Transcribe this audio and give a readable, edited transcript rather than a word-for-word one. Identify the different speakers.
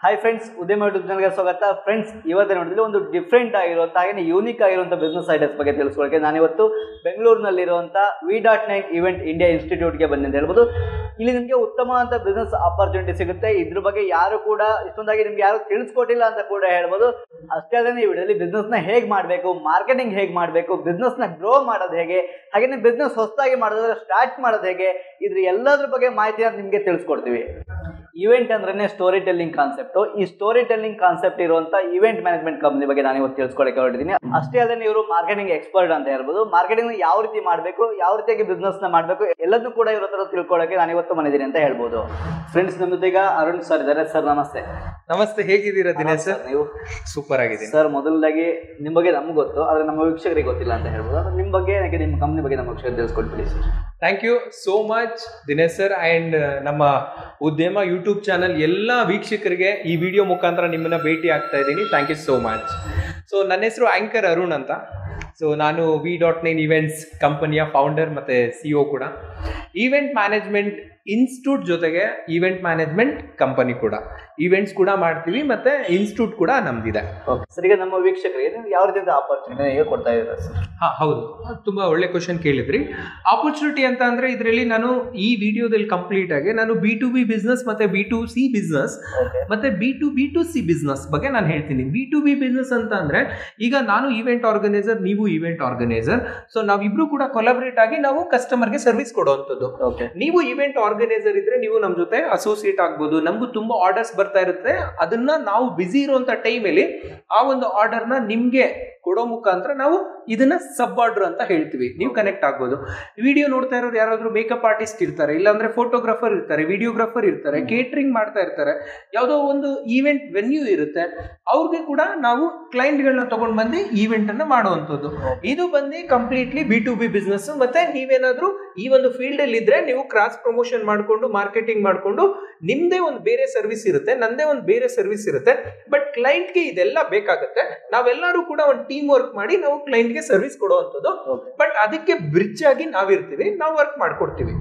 Speaker 1: Hi friends, ಉದ್ಯಮ YouTube ಚಾನಲ್ಗೆ ಸ್ವಾಗತ. ಫ್ರೆಂಡ್ಸ್, ಇವತ್ತು ನೋಡಿದ್ರೆ ಒಂದು ಡಿಫ್ರೆಂಟ್ ಆಗಿರುವಂಥ ಹಾಗೆ ಯೂನಿಕ್ ಆಗಿರುವಂಥ ಬಿಸ್ನೆಸ್ ಐಡಿಯಾಸ್ ಬಗ್ಗೆ ತಿಳಿಸ್ಕೊಳ್ಳೋಕೆ ನಾನಿವತ್ತು ಬೆಂಗಳೂರಿನಲ್ಲಿರುವಂಥ V.9 ಇವೆಂಟ್ ಇಂಡಿಯಾ ಇನ್ಸ್ಟಿಟ್ಯೂಟ್ಗೆ ಬಂದೆ ಅಂತ ಹೇಳ್ಬೋದು. ಇಲ್ಲಿ ನಿಮಗೆ ಉತ್ತಮವಾದ ಬಿಸ್ನೆಸ್ ಆಪರ್ಚುನಿಟಿ ಸಿಗುತ್ತೆ. ಇದ್ರ ಬಗ್ಗೆ ಯಾರು ಕೂಡ ಇಷ್ಟೊಂದಾಗಿ ನಿಮ್ಗೆ ಯಾರು ತಿಳಿಸ್ಕೊಟ್ಟಿಲ್ಲ ಅಂತ ಕೂಡ ಹೇಳ್ಬೋದು. ಅಷ್ಟೇ ಅಲ್ಲದೆ ಈ ವಿಡಿಯೋದಲ್ಲಿ ಬಿಸ್ನೆಸ್ನ ಹೇಗೆ ಮಾಡಬೇಕು, ಮಾರ್ಕೆಟಿಂಗ್ ಹೇಗೆ ಮಾಡಬೇಕು, ಬಿಸ್ನೆಸ್ನ ಗ್ರೋ ಮಾಡೋದು ಹೇಗೆ, ಹಾಗೆಯೇ ಬಿಸ್ನೆಸ್ ಹೊಸದಾಗಿ ಮಾಡೋದ್ರೆ ಸ್ಟಾರ್ಟ್ ಮಾಡೋದು ಹೇಗೆ, ಇದ್ರ ಎಲ್ಲದ್ರ ಬಗ್ಗೆ ಮಾಹಿತಿನ ನಿಮಗೆ ತಿಳಿಸ್ಕೊಡ್ತೀವಿ. ಇವೆಂಟ್ ಅಂದ್ರೆ ಸ್ಟೋರಿ ಟೆಲ್ಲಿಂಗ್ ಕಾನ್ಸೆಪ್ಟ್. ಈ ಸ್ಟೋರಿ ಟೆಲ್ಲಿಂಗ್ ಕಾನ್ಸೆಪ್ಟ್ ಇರುವಂತ ಇವೆಂಟ್ ಮ್ಯಾನೇಜ್ಮೆಂಟ್ ಕಂಪನಿ ಬಗ್ಗೆ ನಾನು ಇವತ್ತು ತಿಳಿಸ್ಕೊಳಕ್ಕೆ ಹೊರಟಿದ್ದೀನಿ. ಅಷ್ಟೇ ಅಲ್ಲದೆ ಇವರು ಮಾರ್ಕೆಟಿಂಗ್ ಎಕ್ಸ್ಪರ್ಟ್ ಅಂತ ಹೇಳ್ಬೋದು. ಮಾರ್ಕೆಟಿಂಗ್ ಯಾವ ರೀತಿ ಮಾಡಬೇಕು, ಯಾವ ರೀತಿಯಾಗಿ ಬಿಸ್ನೆಸ್ ನ ಮಾಡಬೇಕು ಎಲ್ಲದನ್ನೂ ಕೂಡ ಇವ್ರ ಹತ್ರ ತಿಳ್ಕೊಳ್ಳೋಕೆ ನಾನು ಇವತ್ತು ಬಂದಿದ್ದೀನಿ ಅಂತ ಹೇಳ್ಬೋದು. ಫ್ರೆಂಡ್ಸ್, ನಮ್ಮ ಜೊತೆಗೆ ಅರುಣ್ ಸರ್ ಇದ್ದಾರೆ. ಸರ್ ನಮಸ್ತೆ.
Speaker 2: ನಮಸ್ತೆ, ಹೇಗಿದ್ದೀರಾ ದಿನೇಶ್ ಸರ್?
Speaker 1: ನೀವು
Speaker 2: ಸೂಪರ್ ಆಗಿದ್ದೀನಿ
Speaker 1: ಸರ್. ಮೊದಲದಾಗಿ ನಿಮ್ಮ ಬಗ್ಗೆ ನಮ್ಗೆ ಗೊತ್ತು, ಆದ್ರೆ ನಮ್ಮ ವೀಕ್ಷಕರಿಗೆ ಗೊತ್ತಿಲ್ಲ ಅಂತ ಹೇಳ್ಬೋದು. ನಿಮ್ಮ ಬಗ್ಗೆ, ನಿಮ್ಮ ಕಂಪ್ನಿ ಬಗ್ಗೆ ನಮ್ಮ ವೀಕ್ಷಕರಿಗೆ ತಿಳಿಸ್ಕೊಡ್ತೀವಿ sir.
Speaker 2: Thank you so much Dinesh sir. And ನಮ್ಮ ಉದ್ಯಮ ಯೂಟ್ಯೂಬ್ ಚಾನಲ್ ಎಲ್ಲ ವೀಕ್ಷಕರಿಗೆ ಈ ವಿಡಿಯೋ ಮುಖಾಂತರ ನಿಮ್ಮನ್ನ ಭೇಟಿ ಆಗ್ತಾ ಇದ್ದೀನಿ. Thank you so much. So ನನ್ನ ಹೆಸರು ಆಂಕರ್ ಅರುಣ್ ಅಂತ. ಸೊ ನಾನು V.9 ಇವೆಂಟ್ಸ್ ಕಂಪನಿಯ ಫೌಂಡರ್ ಮತ್ತು CEO ಕೂಡ. ಈವೆಂಟ್ ಮ್ಯಾನೇಜ್ಮೆಂಟ್ ಇನ್ಸ್ಟಿಟ್ಯೂಟ್ ಜೊತೆಗೆ ಈವೆಂಟ್ ಮ್ಯಾನೇಜ್ಮೆಂಟ್ ಕಂಪನಿ ಕೂಡ, ಈವೆಂಟ್ಸ್ ಕೂಡ ಮಾಡ್ತೀವಿ ಮತ್ತು ಇನ್ಸ್ಟಿಟ್ಯೂಟ್ ಕೂಡ ನಮ್ದಿದೆ.
Speaker 1: ಓಕೆ ಸರ್, ಈಗ ನಮ್ಮ ವೀಕ್ಷಕರಿಗೆ ಯಾವ ರೀತಿಯ ಆಪರ್ಚುನಿಟಿ ಹೇಗೆ ಕೊಡ್ತಾ ಇದ್ದಾರೆ ಸರ್?
Speaker 2: ಹಾಂ, ಹೌದು, ತುಂಬ ಒಳ್ಳೆ ಕ್ವಶನ್ ಕೇಳಿದ್ರಿ. ಆಪರ್ಚುನಿಟಿ ಅಂತ ಅಂದರೆ ಇದರಲ್ಲಿ ನಾನು ಈ ವಿಡಿಯೋದಲ್ಲಿ ಕಂಪ್ಲೀಟ್ ಆಗಿ ನಾನು B2B ಬಿಸ್ನೆಸ್ ಮತ್ತು B2C ಬಿಸ್ನೆಸ್ ಮತ್ತು B2B2C ಬಿಸ್ನೆಸ್ ಬಗ್ಗೆ ನಾನು ಹೇಳ್ತೀನಿ. B2B ಬಿಸ್ನೆಸ್ ಅಂತ ಅಂದರೆ ಈಗ ನಾನು ಈವೆಂಟ್ ಆರ್ಗನೈಸರ್, ನೀವು ಈವೆಂಟ್ ಆರ್ಗನೈಸರ್. ಸೊ ನಾವಿಬ್ರು ಕೂಡ ಕೊಲಾಬ್ರೇಟ್ ಆಗಿ ನಾವು ಕಸ್ಟಮರ್ಗೆ ಸರ್ವಿಸ್ ಕೊಡುವಂಥದ್ದು. ನೀವು ಈವೆಂಟ್ ಆರ್ಗನೈಸರ್ ಇದ್ರೆ ನೀವು ನಮ್ಮ ಜೊತೆ ಅಸೋಸಿಯೇಟ್ ಆಗ್ಬೋದು. ನಮಗೂ ತುಂಬಾ ಆರ್ಡರ್ಸ್ ಬರ್ತಾ ಇರುತ್ತೆ. ಅದನ್ನ ನಾವು ಬಿಸಿ ಇರುವಂತ ಟೈಮಲ್ಲಿ ಆ ಒಂದು ಆರ್ಡರ್ನ ನಿಮ್ಗೆ ಕೊಡೋ ಮುಖಾಂತರ ನಾವು ಇದನ್ನ ಸಬ್ ಆರ್ಡರ್ ಅಂತ ಹೇಳ್ತೀವಿ. ನೀವು ಕನೆಕ್ಟ್ ಆಗ್ಬೋದು. ವಿಡಿಯೋ ನೋಡ್ತಾ ಇರೋರು ಯಾರಾದ್ರೂ ಮೇಕಪ್ ಆರ್ಟಿಸ್ಟ್ ಇರ್ತಾರೆ, ಇಲ್ಲಾಂದ್ರೆ ಫೋಟೋಗ್ರಾಫರ್ ಇರ್ತಾರೆ, ವಿಡಿಯೋಗ್ರಾಫರ್ ಇರ್ತಾರೆ, ಕೇಟರಿಂಗ್ ಮಾಡ್ತಾ ಇರ್ತಾರೆ, ಯಾವುದೋ ಒಂದು ಈವೆಂಟ್ ವೆನ್ಯೂ ಇರುತ್ತೆ, ಅವ್ರಿಗೆ ಕೂಡ ನಾವು ಕ್ಲೈಂಟ್ಗಳನ್ನ ತಗೊಂಡ್ ಬಂದು ಈವೆಂಟ್ ಅನ್ನ ಮಾಡುವಂಥದ್ದು. ಇದು ಬಂದು ಕಂಪ್ಲೀಟ್ಲಿ B2B ಬಿಸ್ನೆಸ್. ಮತ್ತೆ ನೀವೇನಾದ್ರೂ ಈ ಒಂದು ಫೀಲ್ಡ್ ಅಲ್ಲಿ ಇದ್ರೆ ನೀವು ಕ್ರಾಸ್ ಪ್ರಮೋಷನ್ ಮಾಡ್ಕೊಂಡು, ಮಾರ್ಕೆಟಿಂಗ್ ಮಾಡ್ಕೊಂಡು ನಿಮ್ದೇ ಒಂದು ಬೇರೆ ಸರ್ವಿಸ್ ಇರುತ್ತೆ, ನಂದೇ ಒಂದು ಬೇರೆ ಸರ್ವಿಸ್ ಇರುತ್ತೆ. ಬಟ್ ಕ್ಲೈಂಟ್ಗೆ ಇದೆಲ್ಲ ಬೇಕಾಗುತ್ತೆ. ನಾವೆಲ್ಲರೂ ಕೂಡ ಒಂದು ಟೀಮ್ ವರ್ಕ್ ಮಾಡಿ ನಾವು ಕ್ಲೈಂಟ್ಗೆ ಸರ್ವಿಸ್ ಕೊಡುವಂಥದ್ದು. ಬಟ್ ಅದಕ್ಕೆ ಬ್ರಿಡ್ಜ್ ಆಗಿ ನಾವಿರ್ತೀವಿ, ನಾವು ವರ್ಕ್ ಮಾಡ್ಕೊಡ್ತೀವಿ.